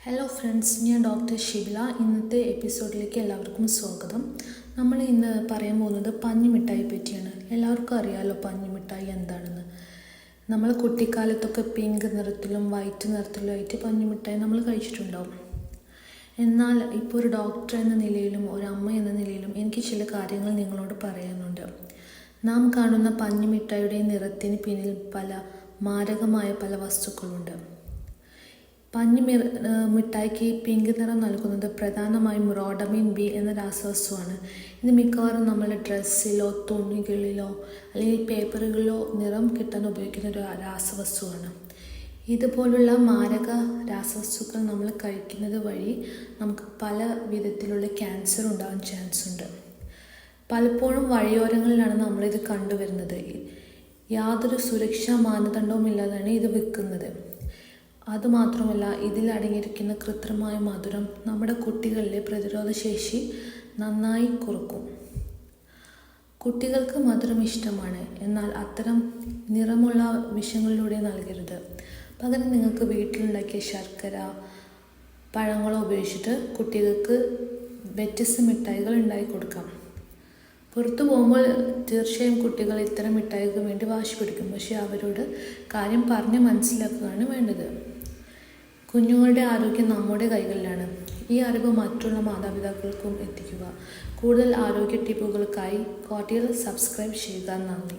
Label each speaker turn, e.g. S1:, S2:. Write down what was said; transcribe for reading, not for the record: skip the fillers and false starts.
S1: Hello friends, ഞാൻ doctor Shibila. ഇന്നത്തെ എപ്പിസോഡിലേക്ക് എല്ലാവർക്കും സ്വാഗതം. നമ്മൾ ഇന്ന് പറയാൻ പോകുന്നത് പഞ്ഞിമിഠായി പറ്റിയാണ്. എല്ലാവർക്കും അറിയാമല്ലോ പഞ്ഞിമിഠായി എന്താണെന്ന്. നമ്മൾ കുട്ടിക്കാലത്തൊക്കെ പിങ്ക് നിറത്തിലും വൈറ്റ് നിറത്തിലും ആയിട്ട് പഞ്ഞിമിഠായി നമ്മൾ കഴിച്ചിട്ടുണ്ടാവും. എന്നാൽ ഇപ്പോൾ ഒരു ഡോക്ടർ എന്ന നിലയിലും ഒരു അമ്മ എന്ന നിലയിലും എനിക്ക് ചില കാര്യങ്ങൾ നിങ്ങളോട് പറയാനുണ്ട്. നാം കാണുന്ന പഞ്ഞിമിഠായിയുടെ നിറത്തിന് പിന്നിൽ മാരകമായ പല വസ്തുക്കളുണ്ട്. മിഠായിക്ക് പിങ്ക് നിറം നൽകുന്നത് പ്രധാനമായും റോഡമീൻ ബി എന്ന രാസവസ്തുവാണ്. ഇത് മിക്കവാറും നമ്മുടെ ഡ്രസ്സിലോ തുണികളിലോ അല്ലെങ്കിൽ പേപ്പറുകളിലോ നിറം കിട്ടാൻ ഉപയോഗിക്കുന്ന ഒരു രാസവസ്തുവാണ്. ഇതുപോലുള്ള മാരക രാസവസ്തുക്കൾ നമ്മൾ കഴിക്കുന്നത് വഴി നമുക്ക് പല വിധത്തിലുള്ള ക്യാൻസർ ഉണ്ടാകാൻ ചാൻസ് ഉണ്ട്. പലപ്പോഴും വഴിയോരങ്ങളിലാണ് നമ്മളിത് കണ്ടുവരുന്നത്. യാതൊരു സുരക്ഷാ മാനദണ്ഡവും ഇല്ലാതാണ് ഇത് വിൽക്കുന്നത്. അതുമാത്രമല്ല, ഇതിൽ അടങ്ങിയിരിക്കുന്ന കൃത്രിമമായ മധുരം നമ്മുടെ കുട്ടികളിലെ പ്രതിരോധശേഷി നന്നായി കുറക്കും. കുട്ടികൾക്ക് മധുരം ഇഷ്ടമാണ്, എന്നാൽ അത്തരം നിറമുള്ള വിഷങ്ങളിലൂടെ നൽകരുത്. പകരം നിങ്ങൾക്ക് വീട്ടിലുണ്ടാക്കിയ ശർക്കര, പഴങ്ങളോ ഉപയോഗിച്ചിട്ട് കുട്ടികൾക്ക് വ്യത്യസ്ത മിഠായികൾ ഉണ്ടാക്കി കൊടുക്കാം. പുറത്തു പോകുമ്പോൾ തീർച്ചയായും കുട്ടികൾ ഇത്തരം മിഠായിക്ക് വേണ്ടി വാശി പിടിക്കും. പക്ഷേ അവരോട് കാര്യം പറഞ്ഞ് മനസ്സിലാക്കുകയാണ് വേണ്ടത്. കുഞ്ഞുങ്ങളുടെ ആരോഗ്യം നമ്മുടെ കൈകളിലാണ്. ഈ അറിവ് മറ്റുള്ള മാതാപിതാക്കൾക്കും എത്തിക്കുക. കൂടുതൽ ആരോഗ്യ ടിപ്പുകൾക്കായി കോട്ടിയിൽ സബ്സ്ക്രൈബ് ചെയ്യുക. നന്ദി.